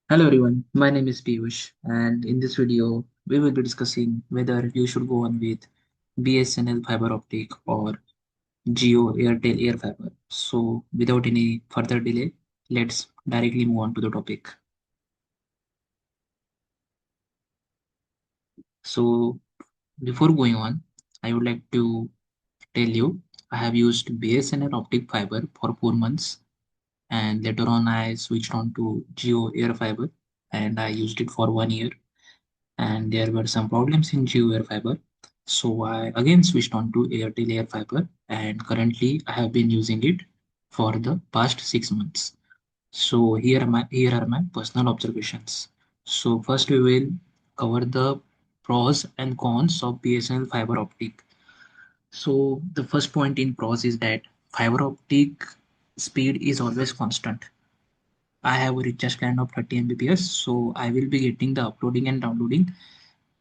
Hello everyone, my name is Piyush and in this video we will be discussing whether you should go on with BSNL fiber optic or Jio Airtel Airfiber. So without any further delay, let's directly move on to the topic. So before going on, I would like to tell you I have used BSNL optic fiber for 4 months and later on I switched on to Jio Airfiber and I used it for 1 year and there were some problems in Jio AirFiber. So I again switched on to Airtel AirFiber and currently I have been using it for the past 6 months. So here are my personal observations. So first we will cover the pros and cons of BSNL fiber optic. So the first point in pros is that fiber optic speed is always constant. I have a recharge plan of 30 Mbps, so I will be getting the uploading and downloading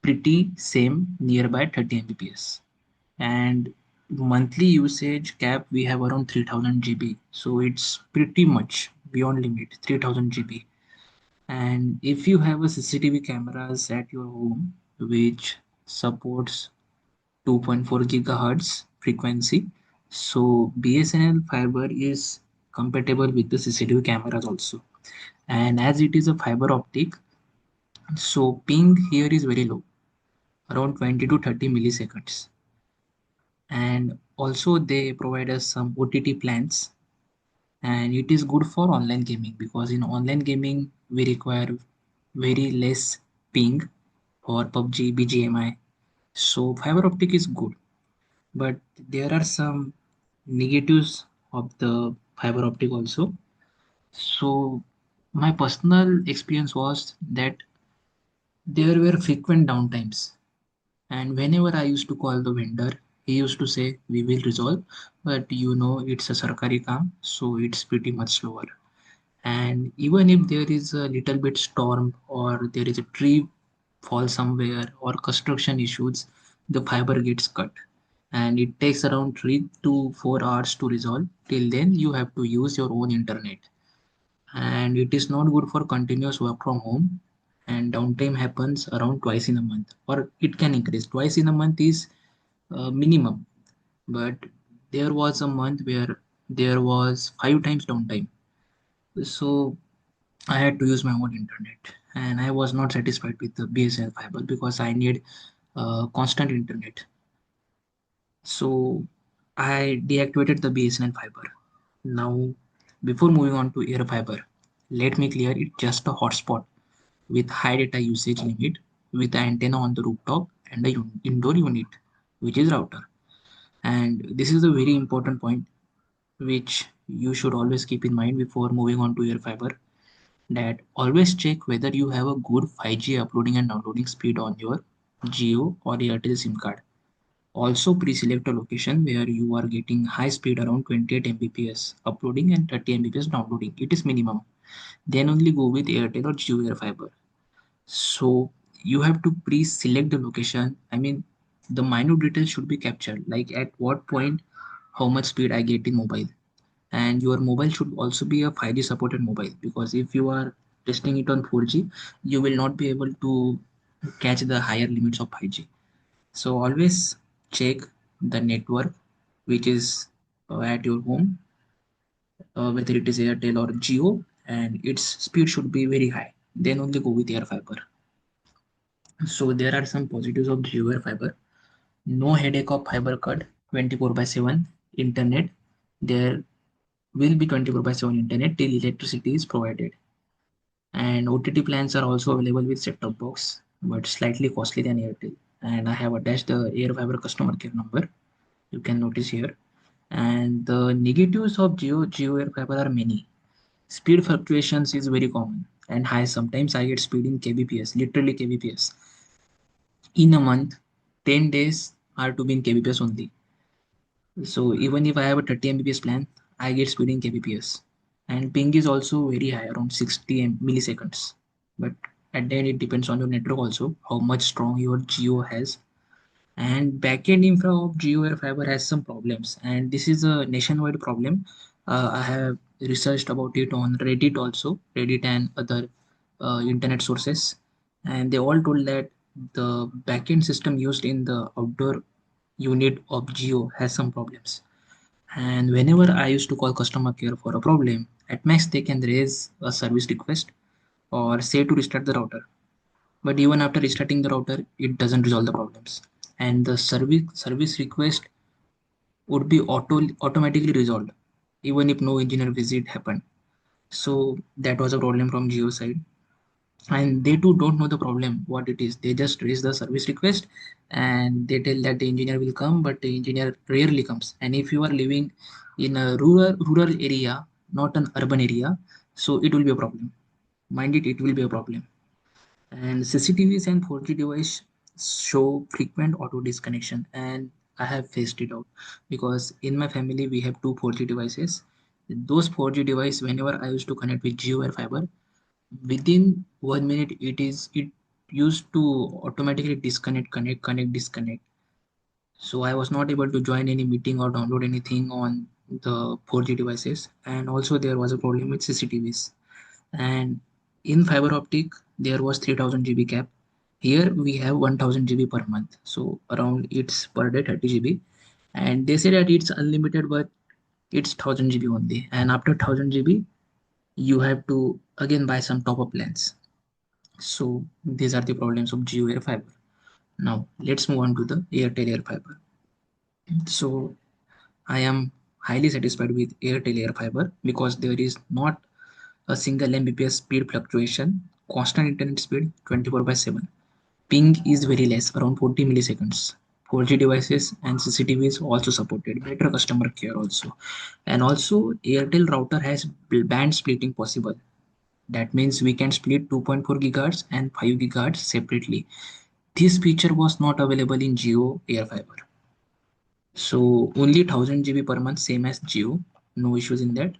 pretty same nearby 30 Mbps. And monthly usage cap we have around 3000 GB, so it's pretty much beyond limit 3000 GB. And if you have a CCTV cameras at your home which supports 2.4 gigahertz frequency, so BSNL fiber is compatible with the CCTV cameras also. And as it is a fiber optic, so ping here is very low, around 20 to 30 milliseconds. And also they provide us some OTT plans, and it is good for online gaming because in online gaming we require very less ping for PUBG, BGMI. So fiber optic is good, but there are some negatives of the fiber optic also. So my personal experience was that there were frequent downtimes. And whenever I used to call the vendor, he used to say, "We will resolve, but you know it's a Sarkari काम, so it's pretty much slower." And even if there is a little bit storm or there is a tree fall somewhere or construction issues, the fiber gets cut. And it takes around 3 to 4 hours to resolve. Till then, you have to use your own internet, and it is not good for continuous work from home. And downtime happens around twice in a month, or it can increase. Twice in a month is minimum, but there was a month where there was 5 times downtime. So I had to use my own internet, and I was not satisfied with the BSNL fiber because I need constant internet. So I deactivated the BSNL fiber. Now, before moving on to AirFiber, let me clear it just a hotspot with high data usage limit with an antenna on the rooftop and a indoor unit, which is router. And this is a very important point which you should always keep in mind before moving on to AirFiber, that always check whether you have a good 5G uploading and downloading speed on your Jio or Airtel SIM card. Also pre-select a location where you are getting high speed around 28 Mbps uploading and 30 Mbps downloading. It is minimum. Then only go with Airtel or Jio AirFiber. So you have to pre-select the location. I mean, the minute details should be captured, like at what point, how much speed I get in mobile. And your mobile should also be a 5G supported mobile, because if you are testing it on 4G, you will not be able to catch the higher limits of 5G. So always check the network which is at your home, whether it is Airtel or Geo, and its speed should be very high. Then only go with AirFiber. So there are some positives of Geo AirFiber. No headache of fiber cut, 24 by 7 internet. There will be 24 by 7 internet till electricity is provided. And OTT plans are also available with set-top box, but slightly costly than Airtel. And I have attached the AirFiber customer care number. You can notice here. And the negatives of Geo AirFiber are many. Speed fluctuations is very common and high. Sometimes I get speed in kbps, literally kbps. In a month, 10 days are to be in kbps only. So even if I have a 30 Mbps plan, I get speed in kbps. And ping is also very high, around 60 milliseconds. But at the end, it depends on your network also, how much strong your Geo has. And backend infra of Jio AirFiber has some problems, and this is a nationwide problem. I have researched about it on Reddit also, Reddit and other internet sources, and they all told that the backend system used in the outdoor unit of Geo has some problems. And whenever I used to call customer care for a problem, at max they can raise a service request or say to restart the router. But even after restarting the router, it doesn't resolve the problems. And the service request would be automatically resolved, even if no engineer visit happened. So that was a problem from Geo side. And they too don't know the problem what it is. They just raise the service request and they tell that the engineer will come, but the engineer rarely comes. And if you are living in a rural area, not an urban area, so it will be a problem. Mind it, it will be a problem. And CCTVs and 4G device show frequent auto disconnection, and I have faced it out because in my family we have two 4G devices. Those 4G device, whenever I used to connect with Jio AirFiber, within 1 minute it used to automatically disconnect, connect, disconnect. So I was not able to join any meeting or download anything on the 4G devices, and also there was a problem with CCTVs. And in fiber optic there was 3000 GB cap. Here we have 1000 GB per month, so around it's per day 30 GB. And they say that it's unlimited, but it's 1000 GB only, and after 1000 GB you have to again buy some top up plans. So these are the problems of Jio AirFiber. Now let's move on to the Airtel AirFiber. So I am highly satisfied with Airtel AirFiber because there is not a single Mbps speed fluctuation, constant internet speed 24 by 7. Ping is very less, around 40 milliseconds. 4G devices and CCTV is also supported. Better customer care also. And also Airtel router has band splitting possible. That means we can split 2.4 gigahertz and 5 gigahertz separately. This feature was not available in Jio AirFiber. So only 1000 GB per month, same as Jio, no issues in that.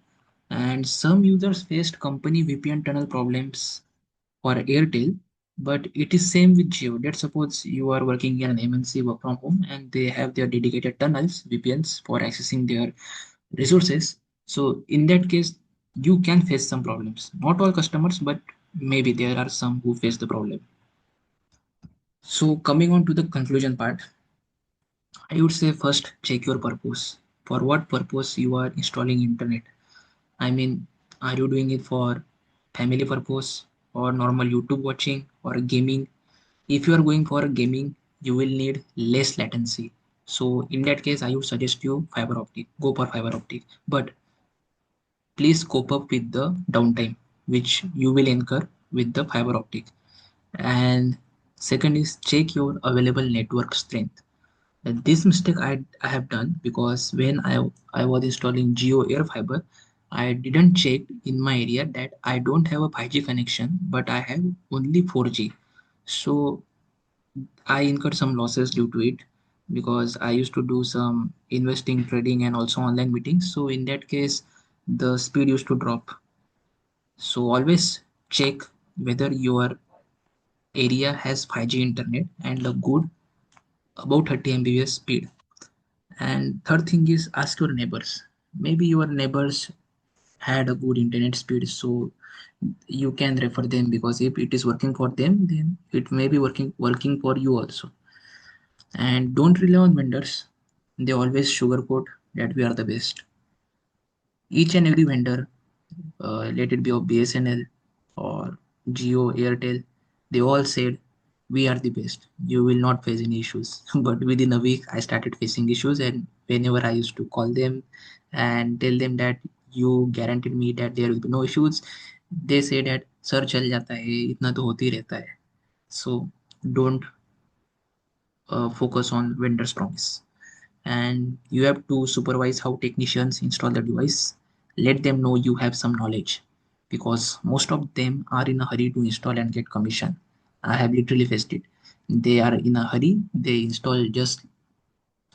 And some users faced company VPN tunnel problems for Airtel, but it is same with Jio. Let's suppose you are working in an MNC work from home and they have their dedicated tunnels, VPNs for accessing their resources. So in that case, you can face some problems. Not all customers, but maybe there are some who face the problem. So coming on to the conclusion part, I would say first check your purpose. For what purpose you are installing internet? I mean, are you doing it for family purpose or normal YouTube watching or gaming? If you are going for gaming, you will need less latency. So in that case, I would suggest you fiber optic. Go for fiber optic. But please cope up with the downtime which you will incur with the fiber optic. And second is check your available network strength. This mistake I have done because when I was installing Jio AirFiber, I didn't check in my area that I don't have a 5G connection, but I have only 4G. So I incurred some losses due to it because I used to do some investing, trading, and also online meetings. So in that case, the speed used to drop. So always check whether your area has 5G internet and a good about 30 Mbps speed. And third thing is ask your neighbors. Maybe your neighbors had a good internet speed, so you can refer them because if it is working for them, then it may be working for you also. And don't rely on vendors. They always sugarcoat that we are the best. Each and every vendor, let it be of BSNL or Jio, Airtel, they all said we are the best. You will not face any issues. But within a week, I started facing issues, and whenever I used to call them and tell them that you guaranteed me that there will be no issues, they say that sir चल जाता है इतना तो होती रहता है. So don't focus on vendor's promise. And you have to supervise how technicians install the device. Let them know you have some knowledge because most of them are in a hurry to install and get commission. I have literally faced it. They are in a hurry, they install just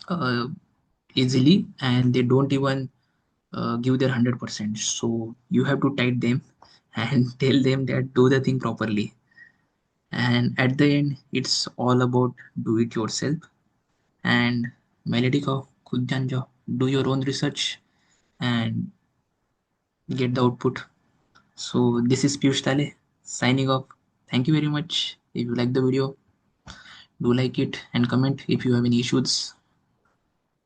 uh, easily and they don't even give their 100%. So you have to tide them and tell them that do the thing properly. And at the end, it's all about do it yourself. And melody को खुद जान जाओ, do your own research and get the output. So this is Piyush Tale. Signing off. Thank you very much. If you like the video, do like it and comment if you have any issues.